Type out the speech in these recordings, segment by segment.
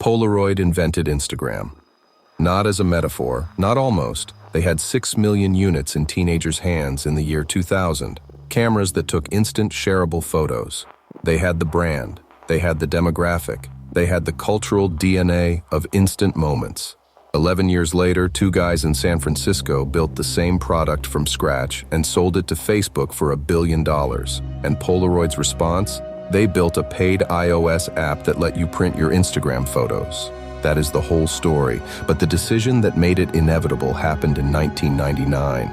Polaroid invented Instagram. Not as a metaphor, not almost. They had 6 million units in teenagers' hands in the year 2000. Cameras that took instant shareable photos. They had the brand. They had the demographic. They had the cultural DNA of instant moments. 11 years later, two guys in San Francisco built the same product from scratch and sold it to Facebook for $1 billion. And Polaroid's response? They built a paid iOS app that let you print your Instagram photos. That is the whole story, but the decision that made it inevitable happened in 1999.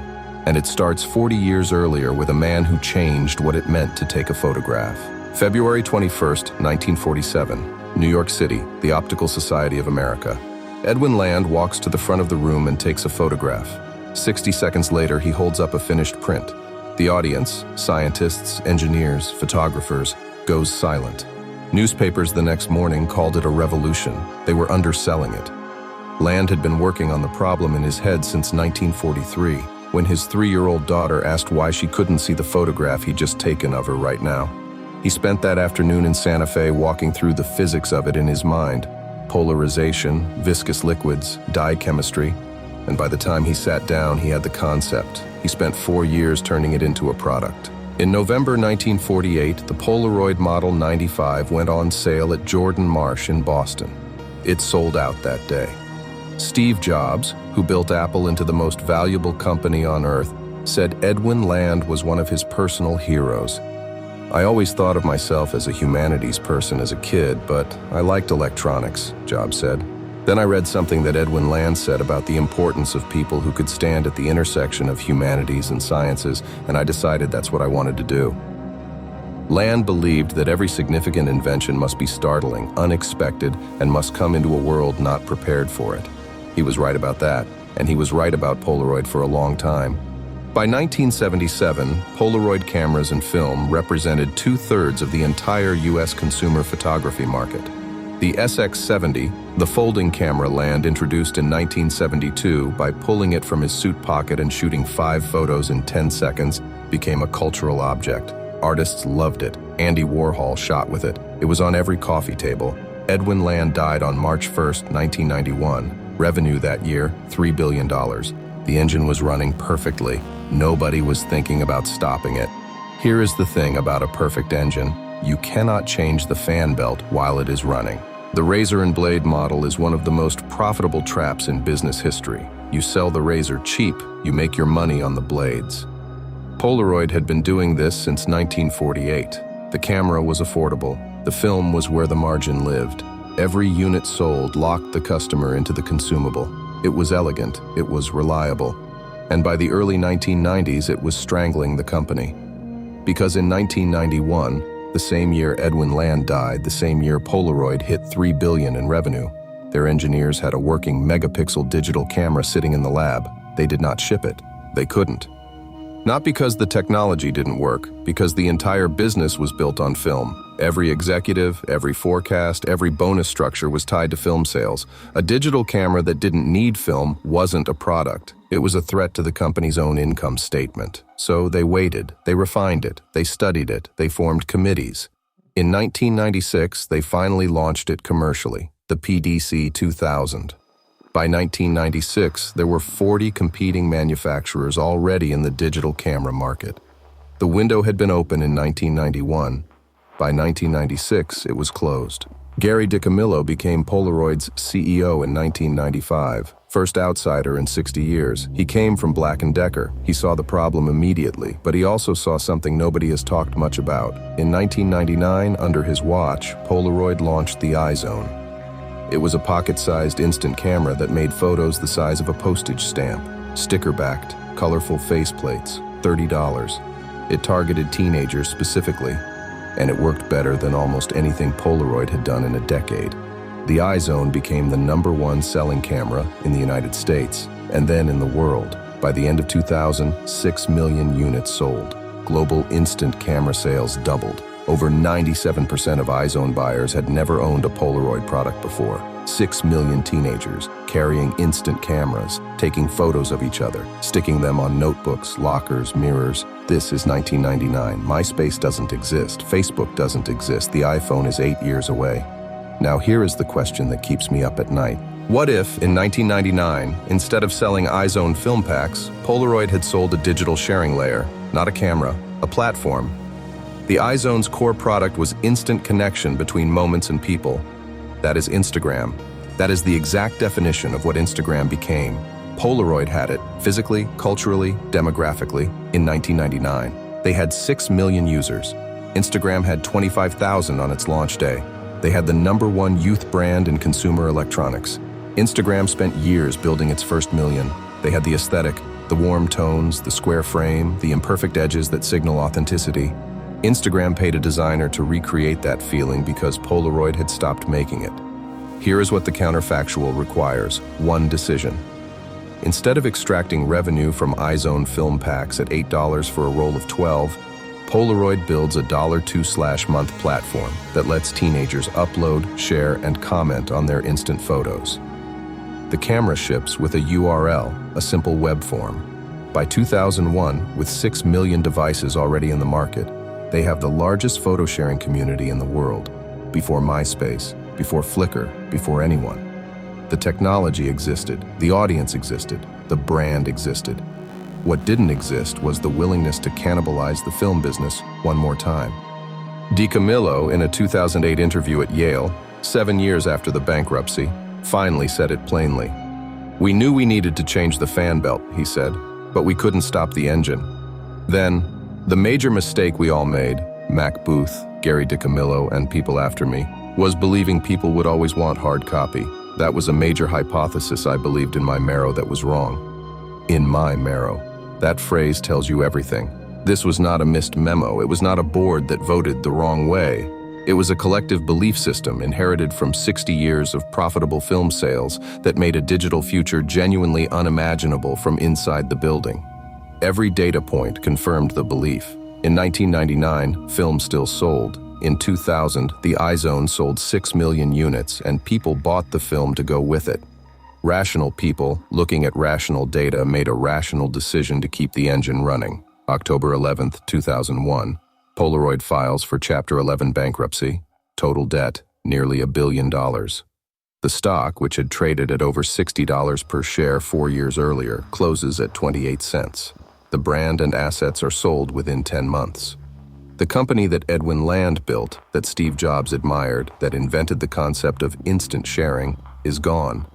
And it starts 40 years earlier with a man who changed what it meant to take a photograph. February 21st, 1947, New York City, the Optical Society of America. Edwin Land walks to the front of the room and takes a photograph. 60 seconds later, he holds up a finished print. The audience, scientists, engineers, photographers, goes silent. Newspapers the next morning called it a revolution. They were underselling it. Land had been working on the problem in his head since 1943, when his 3-year-old daughter asked why she couldn't see the photograph he'd just taken of her right now. He spent that afternoon in Santa Fe walking through the physics of it in his mind. Polarization, viscous liquids, dye chemistry, and by the time he sat down, he had the concept. He spent 4 years turning it into a product. In November 1948, the Polaroid Model 95 went on sale at Jordan Marsh in Boston. It sold out that day. Steve Jobs, who built Apple into the most valuable company on earth, said Edwin Land was one of his personal heroes. I always thought of myself as a humanities person as a kid, but I liked electronics, Jobs said. Then I read something that Edwin Land said about the importance of people who could stand at the intersection of humanities and sciences, and I decided that's what I wanted to do. Land believed that every significant invention must be startling, unexpected, and must come into a world not prepared for it. He was right about that, and he was right about Polaroid for a long time. By 1977, Polaroid cameras and film represented 2/3 of the entire U.S. consumer photography market. The SX70, the folding camera Land introduced in 1972 by pulling it from his suit pocket and shooting 5 photos in 10 seconds, became a cultural object. Artists loved it. Andy Warhol shot with it. It was on every coffee table. Edwin Land died on March 1st, 1991. Revenue that year, $3 billion. The engine was running perfectly. Nobody was thinking about stopping it. Here is the thing about a perfect engine. You cannot change the fan belt while it is running. The razor and blade model is one of the most profitable traps in business history. You sell the razor cheap, you make your money on the blades. Polaroid had been doing this since 1948. The camera was affordable. The film was where the margin lived. Every unit sold locked the customer into the consumable. It was elegant, it was reliable. And by the early 1990s, it was strangling the company. Because in 1991, the same year Edwin Land died, the same year Polaroid hit $3 billion in revenue. Their engineers had a working megapixel digital camera sitting in the lab. They did not ship it. They couldn't. Not because the technology didn't work, because the entire business was built on film. Every executive, every forecast, every bonus structure was tied to film sales. A digital camera that didn't need film wasn't a product. It was a threat to the company's own income statement. So they waited, they refined it, they studied it, they formed committees. In 1996, they finally launched it commercially, the PDC 2000. By 1996, there were 40 competing manufacturers already in the digital camera market. The window had been open in 1991. By 1996, it was closed. Gary DiCamillo became Polaroid's CEO in 1995. First outsider in 60 years. He came from Black & Decker. He saw the problem immediately, but he also saw something nobody has talked much about. In 1999, under his watch, Polaroid launched the iZone. It was a pocket-sized instant camera that made photos the size of a postage stamp. Sticker-backed, colorful faceplates, $30. It targeted teenagers specifically, and it worked better than almost anything Polaroid had done in a decade. The iZone became the #1 selling camera in the United States, and then in the world. By the end of 2000, 6 million units sold. Global instant camera sales doubled. Over 97% of iZone buyers had never owned a Polaroid product before. 6 million teenagers carrying instant cameras, taking photos of each other, sticking them on notebooks, lockers, mirrors. This is 1999. MySpace doesn't exist. Facebook doesn't exist. The iPhone is 8 years away. Now here is the question that keeps me up at night. What if, in 1999, instead of selling iZone film packs, Polaroid had sold a digital sharing layer, not a camera, a platform? The iZone's core product was instant connection between moments and people. That is Instagram. That is the exact definition of what Instagram became. Polaroid had it, physically, culturally, demographically, in 1999. They had 6 million users. Instagram had 25,000 on its launch day. They had the #1 youth brand in consumer electronics. Instagram spent years building its first million. They had the aesthetic, the warm tones, the square frame, the imperfect edges that signal authenticity. Instagram paid a designer to recreate that feeling because Polaroid had stopped making it. Here is what the counterfactual requires: one decision. Instead of extracting revenue from iZone film packs at $8 for a roll of 12, Polaroid builds a $2/month platform that lets teenagers upload, share, and comment on their instant photos. The camera ships with a URL, a simple web form. By 2001, with 6 million devices already in the market, they have the largest photo sharing community in the world. Before MySpace, before Flickr, before anyone. The technology existed, the audience existed, the brand existed. What didn't exist was the willingness to cannibalize the film business one more time. DiCamillo, in a 2008 interview at Yale, 7 years after the bankruptcy, finally said it plainly. "We knew we needed to change the fan belt," he said, "but we couldn't stop the engine." Then, the major mistake we all made, Mac Booth, Gary DiCamillo, and people after me, was believing people would always want hard copy. That was a major hypothesis I believed in my marrow that was wrong. In my marrow. That phrase tells you everything. This was not a missed memo. It was not a board that voted the wrong way. It was a collective belief system inherited from 60 years of profitable film sales that made a digital future genuinely unimaginable from inside the building. Every data point confirmed the belief. In 1999, film still sold. In 2000, the iZone sold 6 million units, and people bought the film to go with it. Rational people, looking at rational data, made a rational decision to keep the engine running. October 11, 2001, Polaroid files for Chapter 11 bankruptcy. Total debt, nearly $1 billion. The stock, which had traded at over $60 per share 4 years earlier, closes at 28 cents. The brand and assets are sold within 10 months. The company that Edwin built, that Steve Jobs admired, that invented the concept of instant sharing, is gone.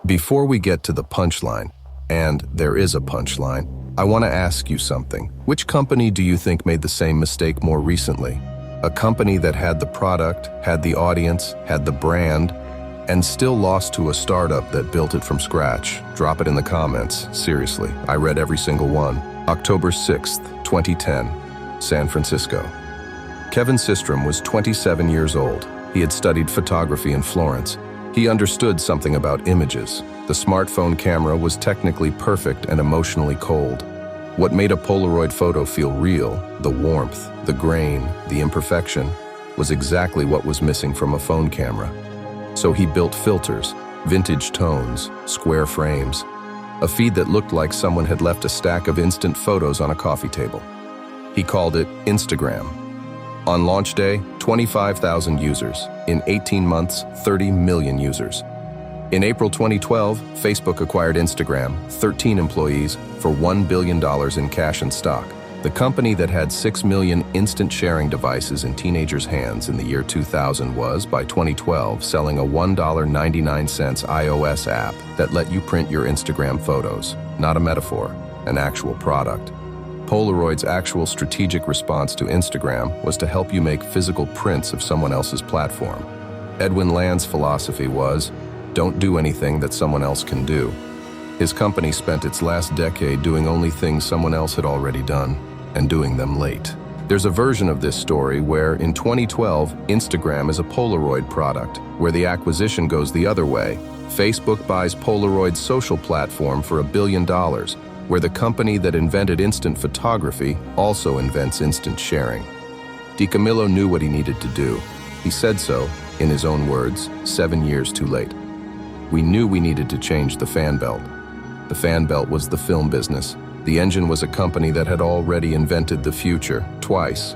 Before we get to the punchline, and there is a punchline, I want to ask you something. Which company do you think made the same mistake more recently? A company that had the product, had the audience, had the brand, and still lost to a startup that built it from scratch. Drop it in the comments. Seriously, I read every single one. October 6th, 2010, San Francisco. Kevin Systrom was 27 years old. He had studied photography in Florence. He understood something about images. The smartphone camera was technically perfect and emotionally cold. What made a Polaroid photo feel real, the warmth, the grain, the imperfection, was exactly what was missing from a phone camera. So he built filters, vintage tones, square frames, a feed that looked like someone had left a stack of instant photos on a coffee table. He called it Instagram. On launch day, 25,000 users. In 18 months, 30 million users. In April 2012, Facebook acquired Instagram, 13 employees, for $1 billion in cash and stock. The company that had 6 million instant sharing devices in teenagers' hands in the year 2000 was, by 2012, selling a $1.99 iOS app that let you print your Instagram photos. Not a metaphor, an actual product. Polaroid's actual strategic response to Instagram was to help you make physical prints of someone else's platform. Edwin philosophy was, don't do anything that someone else can do. His company spent its last decade doing only things someone else had already done, and doing them late. There's a version of this story where, in 2012, Instagram is a Polaroid product, where the acquisition goes the other way. Facebook buys Polaroid's social platform for $1 billion, where the company that invented instant photography also invents instant sharing. DiCamillo knew what he needed to do. He said so, in his own words, 7 years too late. We knew we needed to change the fan belt. The fan belt was the film business. The engine was a company that had already invented the future, twice.